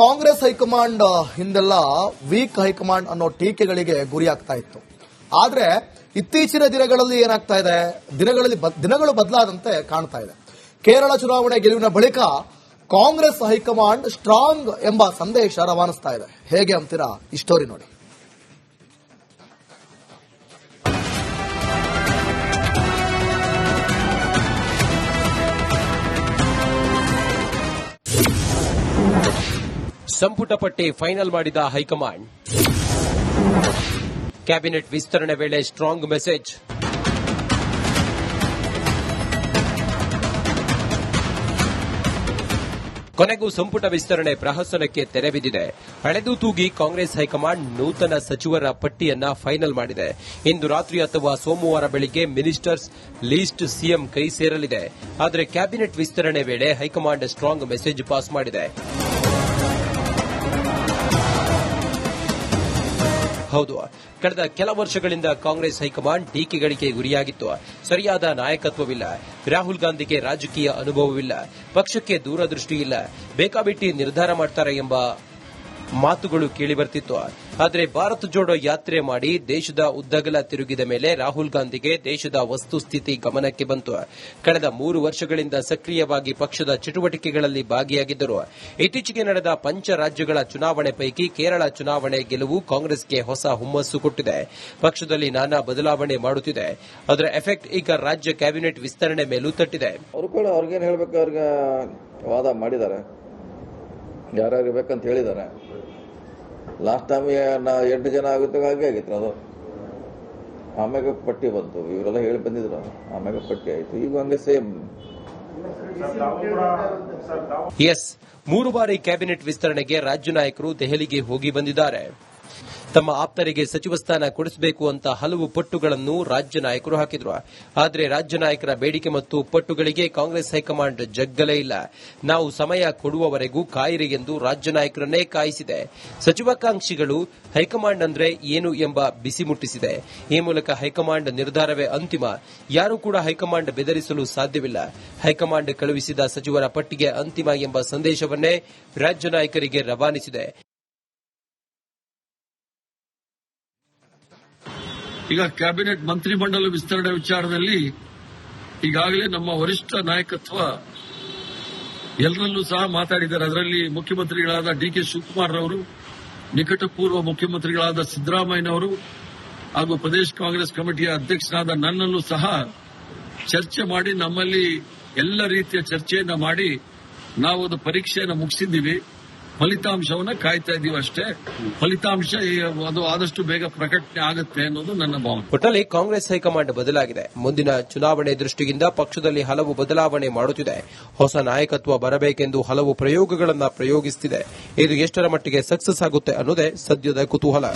Congress high command ಹಿಂದೆಲ್ಲ weak high command ಅನ್ನೋ ಟೀಕೆಗಳಿಗೆ ಗುರಿಯಾಗ್ತಾ ಇತ್ತು. ಆದ್ರೆ ಇತ್ತೀಚಿನ ದಿನಗಳಲ್ಲಿ ಏನಾಗ್ತಾ ಇದೆ, ದಿನಗಳು ಬದಲಾದಂತೆ ಕಾಣ್ತಾ ಇದೆ. ಕೇರಳ ಚುನಾವಣೆ ಗೆಲುವಿನ ಬಳಿಕ ಕಾಂಗ್ರೆಸ್ ಹೈಕಮಾಂಡ್ ಸ್ಟ್ರಾಂಗ್ ಎಂಬ ಸಂದೇಶ ರವಾನಿಸ್ತಾ ಇದೆ. ಹೇಗೆ ಅಂತೀರಾ? ಈ ಸ್ಟೋರಿ ನೋಡಿ. ಸಂಪುಟ ಪಟ್ಟಿ ಫೈನಲ್ ಮಾಡಿದ ಹೈಕಮಾಂಡ್. ಕ್ಯಾಬಿನೆಟ್ ವಿಸ್ತರಣೆ ವೇಳೆ ಸ್ಟ್ರಾಂಗ್ ಮೆಸೇಜ್. ಕೊನೆಗೂ ಸಂಪುಟ ವಿಸ್ತರಣೆ ಪ್ರಹಸನಕ್ಕೆ ತೆರೆ ಬಿದ್ದಿದೆ. ಹಳೆದು ತೂಗಿ ಕಾಂಗ್ರೆಸ್ ಹೈಕಮಾಂಡ್ ನೂತನ ಸಚಿವರ ಪಟ್ಟಿಯನ್ನ ಫೈನಲ್ ಮಾಡಿದೆ. ಇಂದು ರಾತ್ರಿ ಅಥವಾ ಸೋಮವಾರ ಬೆಳಿಗ್ಗೆ ಮಿನಿಸ್ಟರ್ಸ್ ಲೀಸ್ಟ್ ಸಿಎಂ ಕೈ ಸೇರಲಿದೆ. ಆದರೆ ಕ್ಯಾಬಿನೆಟ್ ವಿಸ್ತರಣೆ ವೇಳೆ ಹೈಕಮಾಂಡ್ ಸ್ಟ್ರಾಂಗ್ ಮೆಸೇಜ್ ಪಾಸ್ ಮಾಡಿದೆ. ಹೌದು, ಕಳೆದ ಕೆಲ ವರ್ಷಗಳಿಂದ ಕಾಂಗ್ರೆಸ್ ಹೈಕಮಾಂಡ್ ಟೀಕೆಗಳಿಗೆ ಗುರಿಯಾಗಿತ್ತು. ಸರಿಯಾದ ನಾಯಕತ್ವವಿಲ್ಲ, ರಾಹುಲ್ ಗಾಂಧಿಗೆ ರಾಜಕೀಯ ಅನುಭವವಿಲ್ಲ, ಪಕ್ಷಕ್ಕೆ ದೂರದೃಷ್ಟಿ ಇಲ್ಲ, ಬೇಕಾಬಿಟ್ಟಿ ನಿರ್ಧಾರ ಮಾಡ್ತಾರೆ ಎಂಬ ಮಾತುಗಳು ಕೇಳಿಬರ್ತಿತ್ತು. ಆದರೆ ಭಾರತ್ ಜೋಡೋ ಯಾತ್ರೆ ಮಾಡಿ ದೇಶದ ಉದ್ದಗಲ ತಿರುಗಿದ ಮೇಲೆ ರಾಹುಲ್ ಗಾಂಧಿಗೆ ದೇಶದ ವಸ್ತುಸ್ಥಿತಿ ಗಮನಕ್ಕೆ ಬಂತು. ಕಳೆದ 3 ವರ್ಷಗಳಿಂದ ಸಕ್ರಿಯವಾಗಿ ಪಕ್ಷದ ಚಟುವಟಿಕೆಗಳಲ್ಲಿ ಭಾಗಿಯಾಗಿದ್ದರು. ಇತ್ತೀಚೆಗೆ ನಡೆದ ಪಂಚ ರಾಜ್ಯಗಳ ಚುನಾವಣೆ ಪೈಕಿ ಕೇರಳ ಚುನಾವಣೆ ಗೆಲುವು ಕಾಂಗ್ರೆಸ್ಗೆ ಹೊಸ ಹುಮ್ಮಸ್ಸು ಕೊಟ್ಟಿದೆ. ಪಕ್ಷದಲ್ಲಿ ನಾನಾ ಬದಲಾವಣೆ ಮಾಡುತ್ತಿದೆ. ಅದರ ಎಫೆಕ್ಟ್ ಈಗ ರಾಜ್ಯ ಕ್ಯಾಬಿನೆಟ್ ವಿಸ್ತರಣೆ ಮೇಲೂ ತಟ್ಟಿದೆ. ಅವ್ರಿಗೇನು ಹೇಳಬೇಕು, ಅವ್ರಿಗೆ ವಾದ ಮಾಡಿದ್ದಾರೆ, ಯಾರ್ಯಾರು ಬೇಕಂತ ಹೇಳಿದ್ದಾರೆ. ಲಾಸ್ಟ್ ಟೈಮ್ 8 ಜನ ಆಗುತ್ತೆ, ಹಾಗೆ ಆಗಿತ್ತು. ಅದು ಆಮ್ಯಾಗ ಪಟ್ಟಿ ಬಂತು, ಇವರೆಲ್ಲ ಹೇಳಿ ಬಂದಿದ್ರು, ಆಮ್ಯಾಗ ಪಟ್ಟಿ ಆಯಿತು. ಈಗ ಹಂಗೆ ಸೇಮ್. ಎಸ್, 3 ಬಾರಿ ಕ್ಯಾಬಿನೆಟ್ ವಿಸ್ತರಣೆಗೆ ರಾಜ್ಯ ನಾಯಕರು ದೆಹಲಿಗೆ ಹೋಗಿ ಬಂದಿದ್ದಾರೆ. ತಮ್ಮ ಆಪ್ತರಿಗೆ ಸಚಿವ ಸ್ಥಾನ ಕೊಡಿಸಬೇಕು ಅಂತ ಹಲವು ಪಟ್ಟುಗಳನ್ನು ರಾಜ್ಯ ನಾಯಕರು ಹಾಕಿದ್ರು. ಆದರೆ ರಾಜ್ಯ ನಾಯಕರ ಬೇಡಿಕೆ ಮತ್ತು ಪಟ್ಟುಗಳಿಗೆ ಕಾಂಗ್ರೆಸ್ ಹೈಕಮಾಂಡ್ ಜಗ್ಗಲೇ ಇಲ್ಲ. ನಾವು ಸಮಯ ಕೊಡುವವರೆಗೂ ಕಾಯಿರಿ ಎಂದು ರಾಜ್ಯ ನಾಯಕರನ್ನೇ ಕಾಯಿಸಿದೆ. ಸಚಿವಾಕಾಂಕ್ಷಿಗಳು ಹೈಕಮಾಂಡ್ ಅಂದ್ರೆ ಏನು ಎಂಬ ಬಿಸಿ ಮುಟ್ಟಿಸಿದೆ. ಈ ಮೂಲಕ ಹೈಕಮಾಂಡ್ ನಿರ್ಧಾರವೇ ಅಂತಿಮ. ಯಾರೂ ಕೂಡ ಹೈಕಮಾಂಡ್ ಬೆದರಿಸಲು ಸಾಧ್ಯವಿಲ್ಲ. ಹೈಕಮಾಂಡ್ ಕಳುಹಿಸಿದ ಸಚಿವರ ಪಟ್ಟಿಗೆ ಅಂತಿಮ ಎಂಬ ಸಂದೇಶವನ್ನೇ ರಾಜ್ಯ ನಾಯಕರಿಗೆ ರವಾನಿಸಿದೆ. ಈಗ ಕ್ಯಾಬಿನೆಟ್ ಮಂತ್ರಿಮಂಡಲ ವಿಸ್ತರಣೆ ವಿಚಾರದಲ್ಲಿ ಈಗಾಗಲೇ ನಮ್ಮ ವರಿಷ್ಠ ನಾಯಕತ್ವ ಎಲ್ಲರಲ್ಲೂ ಸಹ ಮಾತಾಡಿದ್ದಾರೆ. ಅದರಲ್ಲಿ ಮುಖ್ಯಮಂತ್ರಿಗಳಾದ ಡಿಕೆ ಶಿವಕುಮಾರ್ ಅವರು, ನಿಕಟಪೂರ್ವ ಮುಖ್ಯಮಂತ್ರಿಗಳಾದ ಸಿದ್ದರಾಮಯ್ಯನವರು ಹಾಗೂ ಪ್ರದೇಶ ಕಾಂಗ್ರೆಸ್ ಕಮಿಟಿಯ ಅಧ್ಯಕ್ಷರಾದ ನನ್ನಲ್ಲೂ ಸಹ ಚರ್ಚೆ ಮಾಡಿ, ನಮ್ಮಲ್ಲಿ ಎಲ್ಲ ರೀತಿಯ ಚರ್ಚೆಯನ್ನ ಮಾಡಿ ನಾವು ಒಂದು ಪರೀಕ್ಷೆಯನ್ನು ಮುಗಿಸಿದ್ದೀವಿ. ಫಲಿತಾಂಶವನ್ನು ಕಾಯ್ತಾ ಇದ್ದೀವಿ ಅಷ್ಟೇ. ಫಲಿತಾಂಶ ಅದು ಆದಷ್ಟು ಬೇಗ ಪ್ರಕಟಣೆ ಆಗುತ್ತೆ ಅನ್ನೋದು ನನ್ನ ಭಾವನೆ. ಒಟ್ಟಲ್ಲಿ ಕಾಂಗ್ರೆಸ್ ಹೈಕಮಾಂಡ್ ಬದಲಾಗಿದೆ. ಮುಂದಿನ ಚುನಾವಣೆ ದೃಷ್ಟಿಯಿಂದ ಪಕ್ಷದಲ್ಲಿ ಹಲವು ಬದಲಾವಣೆ ಮಾಡುತ್ತಿದೆ. ಹೊಸ ನಾಯಕತ್ವ ಬರಬೇಕೆಂದು ಹಲವು ಪ್ರಯೋಗಗಳನ್ನು ಪ್ರಯೋಗಿಸುತ್ತಿದೆ. ಇದು ಎಷ್ಟರ ಮಟ್ಟಿಗೆ ಸಕ್ಸಸ್ ಆಗುತ್ತೆ ಅನ್ನೋದೇ ಸದ್ಯದ ಕುತೂಹಲ.